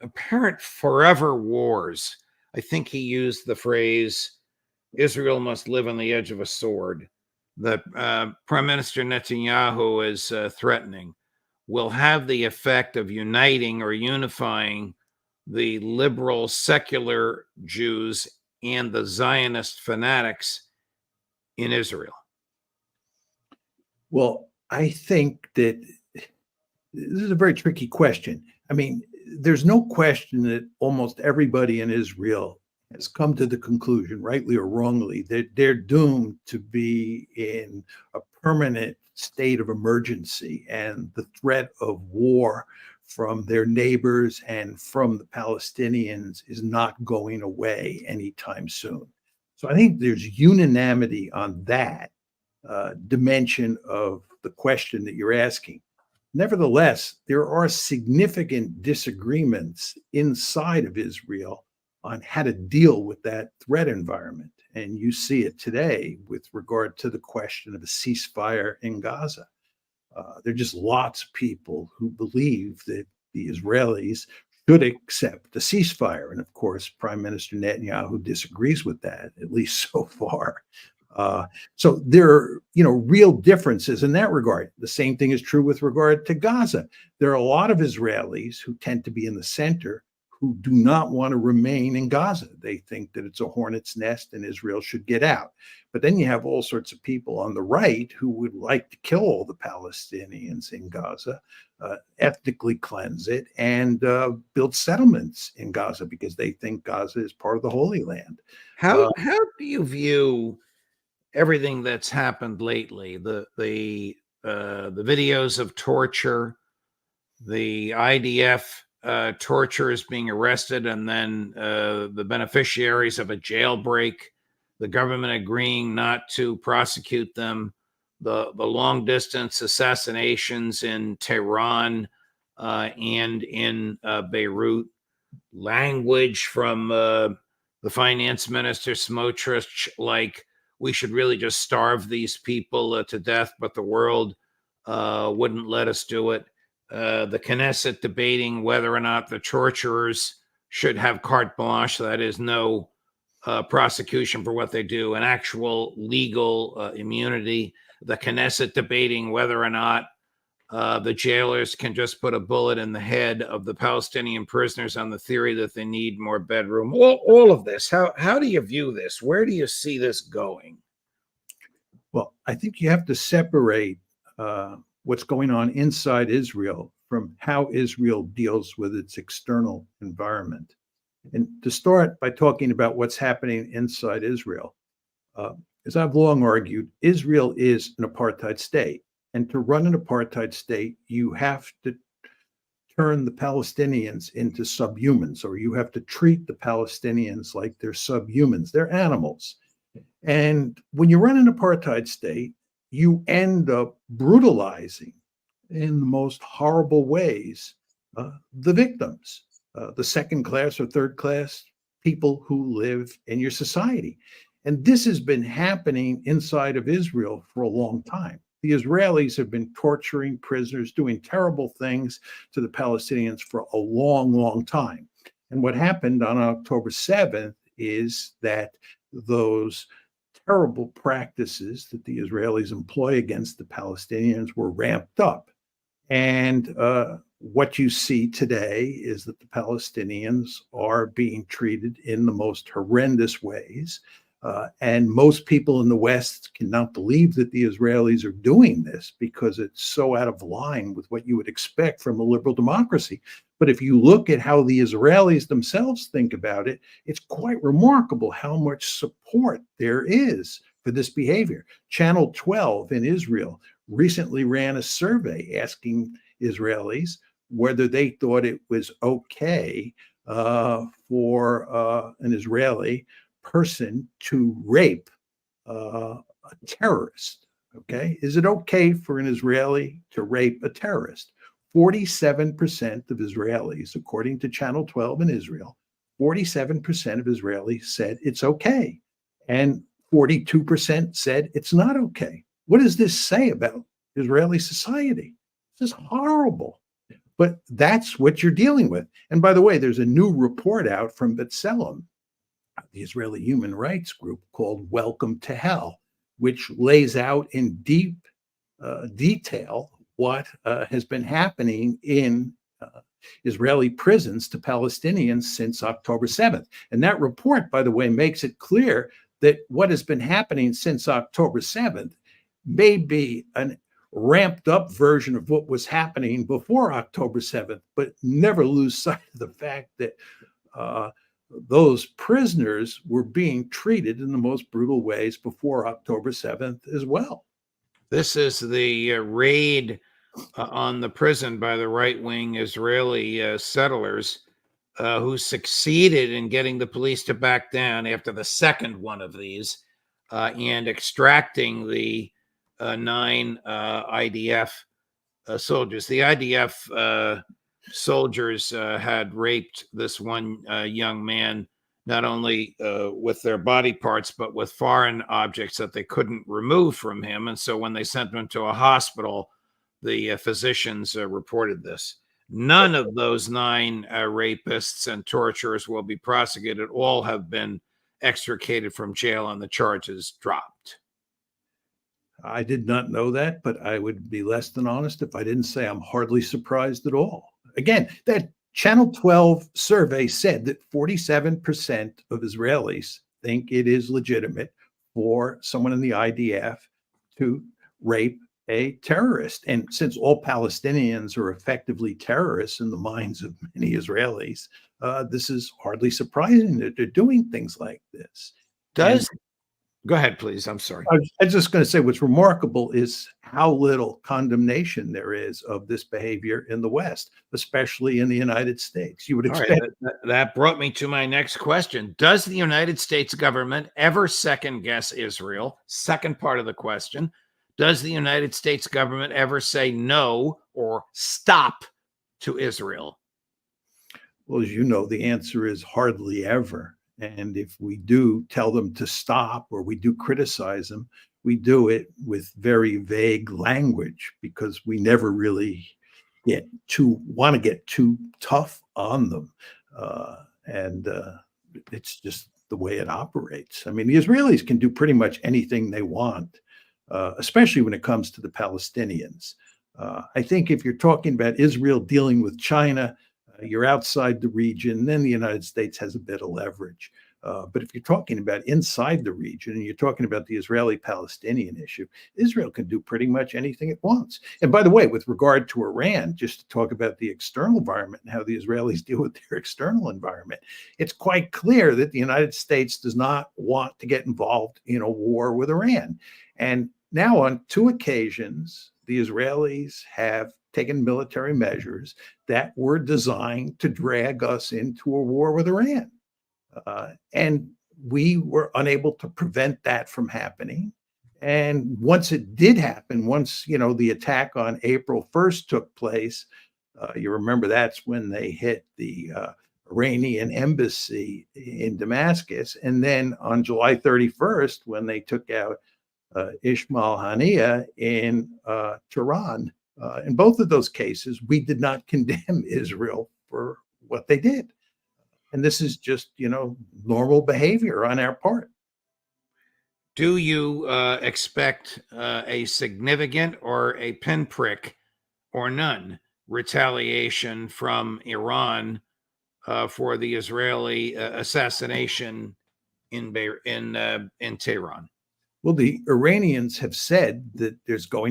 apparent forever wars. I think he used the phrase, Israel must live on the edge of a sword, that Prime Minister Netanyahu is threatening, will have the effect of uniting or unifying the liberal secular Jews and the Zionist fanatics in Israel? Well, I think that this is a very tricky question. I mean, there's no question that almost everybody in Israel has come to the conclusion, rightly or wrongly, that they're doomed to be in a permanent state of emergency, and the threat of war from their neighbors and from the Palestinians is not going away anytime soon. So I think there's unanimity on that dimension of the question that you're asking. Nevertheless, there are significant disagreements inside of Israel on how to deal with that threat environment. And you see it today with regard to the question of a ceasefire in Gaza. There are just lots of people who believe that the Israelis should accept a ceasefire. And of course, Prime Minister Netanyahu disagrees with that, at least so far. So there are, real differences in that regard. The same thing is true with regard to Gaza. There are a lot of Israelis who tend to be in the center who do not want to remain in Gaza. They think that it's a hornet's nest and Israel should get out. But then you have all sorts of people on the right who would like to kill all the Palestinians in Gaza, ethnically cleanse it, and build settlements in Gaza because they think Gaza is part of the Holy Land. How do you view everything that's happened lately? The videos of torture, the IDF torturers being arrested, and then the beneficiaries of a jailbreak, the government agreeing not to prosecute them, the long distance assassinations in Tehran and in Beirut, language from the finance minister Smotrich like, we should really just starve these people to death, but the world wouldn't let us do it. The Knesset debating whether or not the torturers should have carte blanche, that is, no prosecution for what they do, an actual legal immunity. The Knesset debating whether or not the jailers can just put a bullet in the head of the Palestinian prisoners on the theory that they need more bedroom. All of this. How do you view this? Where do you see this going? Well, I think you have to separate what's going on inside Israel from how Israel deals with its external environment. And to start by talking about what's happening inside Israel, as I've long argued, Israel is an apartheid state. And to run an apartheid state, you have to turn the Palestinians into subhumans, or you have to treat the Palestinians like they're subhumans. They're animals. And when you run an apartheid state, you end up brutalizing in the most horrible ways the victims, the second class or third class people who live in your society. And this has been happening inside of Israel for a long time. The Israelis have been torturing prisoners, doing terrible things to the Palestinians for a long, long time. And what happened on October 7th is that those terrible practices that the Israelis employ against the Palestinians were ramped up. And what you see today is that the Palestinians are being treated in the most horrendous ways. And most people in the West cannot believe that the Israelis are doing this because it's so out of line with what you would expect from a liberal democracy. But if you look at how the Israelis themselves think about it, it's quite remarkable how much support there is for this behavior. Channel 12 in Israel recently ran a survey asking Israelis whether they thought it was okay for an Israeli person to rape a terrorist. Okay, is it okay for an Israeli to rape a terrorist? 47% of Israelis, according to Channel 12 in Israel, 47% of Israelis said it's okay, and 42% said it's not okay. What does this say about Israeli society? This is horrible. But that's what you're dealing with. And by the way, there's a new report out from B'Tselem, the Israeli human rights group, called Welcome to Hell, which lays out in deep detail what has been happening in Israeli prisons to Palestinians since October 7th. And that report, by the way, makes it clear that what has been happening since October 7th may be an ramped up version of what was happening before October 7th, but never lose sight of the fact that those prisoners were being treated in the most brutal ways before October 7th as well. This is the raid on the prison by the right-wing Israeli settlers who succeeded in getting the police to back down after the second one of these and extracting the 9 IDF soldiers. The IDF soldiers had raped this one young man, not only with their body parts, but with foreign objects that they couldn't remove from him. And so when they sent him to a hospital, the physicians reported this. None of those 9 rapists and torturers will be prosecuted. All have been extricated from jail and the charges dropped. I did not know that, but I would be less than honest if I didn't say I'm hardly surprised at all. Again, that Channel 12 survey said that 47% of Israelis think it is legitimate for someone in the IDF to rape a terrorist. And since all Palestinians are effectively terrorists in the minds of many Israelis, this is hardly surprising that they're doing things like this. Go ahead, please. I'm sorry. I was just going to say what's remarkable is how little condemnation there is of this behavior in the West, especially in the United States. You would expect that brought me to my next question. Does the United States government ever second guess Israel? Second part of the question. Does the United States government ever say no or stop to Israel? Well, as you know, the answer is hardly ever. And if we do tell them to stop or we do criticize them, we do it with very vague language because we never really want to get too tough on them. And it's just the way it operates. I mean, the Israelis can do pretty much anything they want, especially when it comes to the Palestinians. I think if you're talking about Israel dealing with China, you're outside the region, then the United States has a bit of leverage. But if you're talking about inside the region and you're talking about the Israeli-Palestinian issue, Israel can do pretty much anything it wants. And by the way, with regard to Iran, just to talk about the external environment and how the Israelis deal with their external environment, it's quite clear that the United States does not want to get involved in a war with Iran. And now on 2 occasions, the Israelis have taken military measures that were designed to drag us into a war with Iran. And we were unable to prevent that from happening. And once it did happen, once, the attack on April 1st took place, you remember that's when they hit the Iranian embassy in Damascus. And then on July 31st, when they took out Ismail Haniyeh in Tehran, in both of those cases, we did not condemn Israel for what they did. And this is just, normal behavior on our part. Do you expect a significant or a pinprick or none retaliation from Iran for the Israeli assassination in Tehran? Well, the Iranians have said that there's going